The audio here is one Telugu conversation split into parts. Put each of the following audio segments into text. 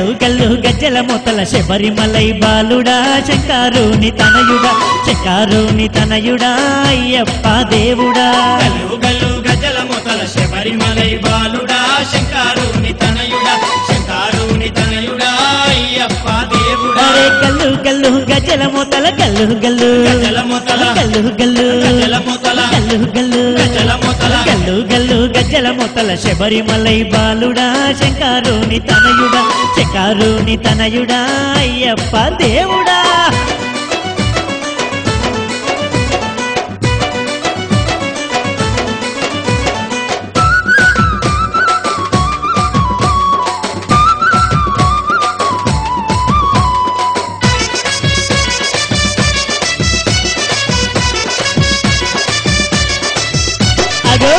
గల్లు గల్లు గజ్జల మొతల శబరిమలై బాలుడా శంకరుని తనయుడా శంకరుని తనయుడా అయ్యప్ప దేవుడా గల్లు గల్లు గజ్జల మొతల శబరిమలై బాలుడా శంకరుని తనయుడా శంకరుని తనయుడా అయ్యప్ప దేవుడా అరే గల్లు గల్లు గజ్జల మొతల గల్లు గల్లు గజ్జల మొతల గల్లు గల్లు గజ్జల మొతల గల్లు గల్లు గజ్జల మొతల గల్లు గల్లు గజ్జల మొతల శబరిమలై బాలుడా శంకరుని తనయుడా శంకరుని తనయుడా అయ్యప్ప దేవుడా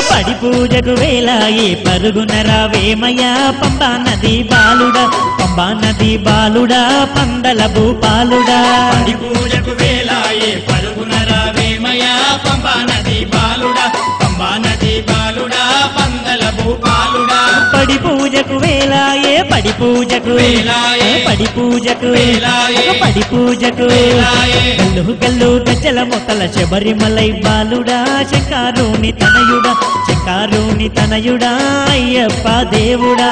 పడి పూజకు వేలాయి పరుగున రావేమయ్యా పంబా నది బాలుడా పంబా నది బాలుడా పందల భూపాలుడా పడి పూజకు వేలాయే పరుగున రావేమయ్యా పంబా నది బాలుడా పంబా నది బాలుడా పందల భూపాలుడా పడి పూజకు వేలాయే పడి పూజకు వేలాయే పడి పూజకు వేలాయే పడి పూజకు వేలాయే గల్లు గల్లు గజ్జల మొతల శబరిమలై బాలుడా శంకరుని తనయుడా శంకరుని తనయుడా అయ్యప్ప దేవుడా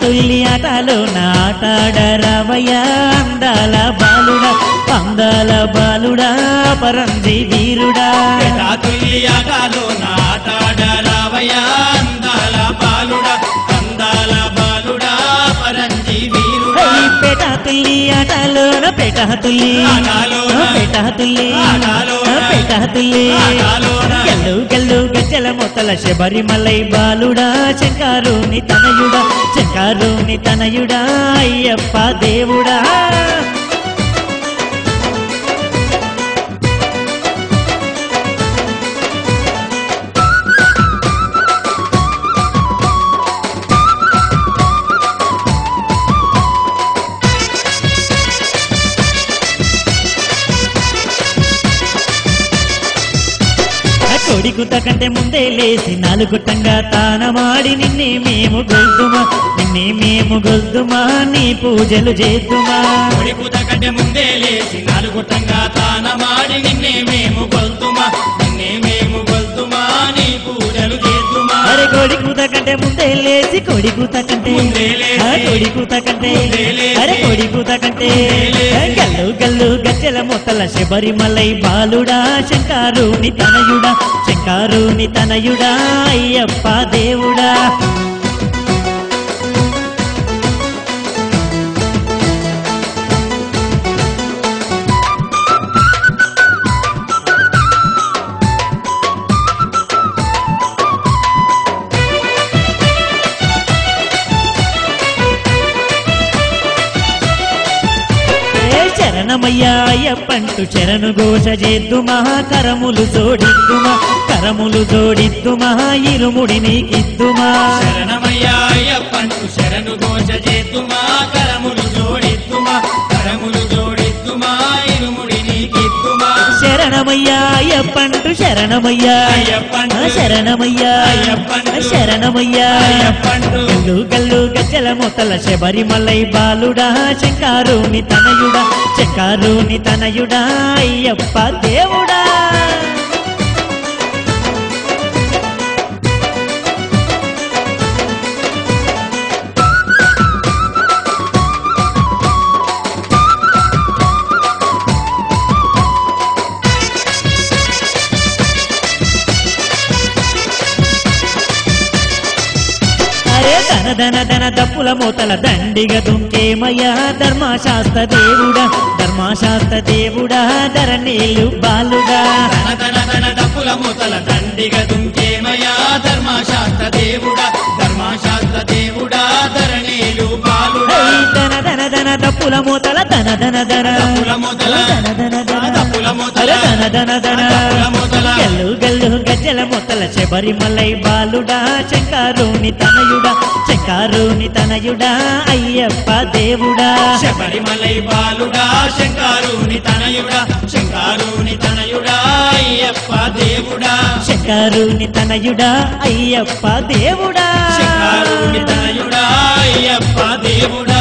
తుల్లి ఆటలో నాటాడరావయ్యా అందాల బాలుడా పందాల బాలుడా పరంజి వీరుడా తుల్లి ఆటలో నాటాడరావయ్యా అందాల బాలుడా అందాల బాలుడా పరంజి వీరుడా పేట తుల్లి ఆటలోన పేట తుల్లి పేట తుల్లి పేట తుల్లి గల్లు గల్లు గజ్జల మొతల శబరిమలై బాలుడా శంకరుని తనయుడా శంకరుని తనయుడా అయ్యప్ప దేవుడా కొడికుత కంటే ముందే లేసి నాలుగుట్టంగా తానమాడి నిన్నే మేము గొల్దుమా నీ పూజలు చేద్దుమా కొడికుత కంటే ముందే లేసి నాలుగుట్టంగా తానమాడి నిన్నే మేము గొల్దుమా నీ పూజలు చేద్దుమా అరే కొడికుత కంటే ముందే లేసి కొడికుత కంటే అరే కొడికుత కంటే గల్లు గల్లు గజ్జల మొతల శబరిమలై బాలుడా శంకరుని తనయుడా శంకరుని తనయుడా అయ్యప్ప దేవుడా శరణమయ్యా అయ్యప్పంటూ శరణు ఘోష చేద్దుమా కరములు జోడిద్దుమా ఇరుముడి నీకిద్దుమా శరణమయ్యా అయ్యప్పంటూ శరణు ఘోష చేద్దుమా కరములు జోడిద్దుమా ఇరుముడి నీకిద్దుమా శరణమయ్యా అయ్యప్పంటూ శరణమయ్యా గల్లు గల్లు గజ్జల మొతల శబరిమలై బాలుడా శంకరుని తనయుడా అయ్యప్ప దేవుడా ధన ధన దప్పుల మూతల దండిగా దుంకేమయ్యా ధర్మశాస్త్ర దేవుడా ధరణీలు బాలుడా ధన ధన దప్పుల మూతల దండిగా దుంకేమయ్యా ధర్మశాస్త్ర దేవుడా ధరణీలు బాలుడా ధన ధన ధన దప్పుల మూతల ధన ధన ధన దప్పుల మూతల ధన ధన ధన గల్లు గల్లు గజ్జల గజ్జల మొత్తల శబరిమలై బాలుడా శంకరుని తనయుడా అయ్యప్ప దేవుడా శబరిమలై బాలుడా శంకరుని తనయుడా అయ్యప్ప దేవుడా శంకరుని తనయుడా అయ్యప్ప దేవుడా శంకరుని తనయుడా అయ్యప్ప దేవుడా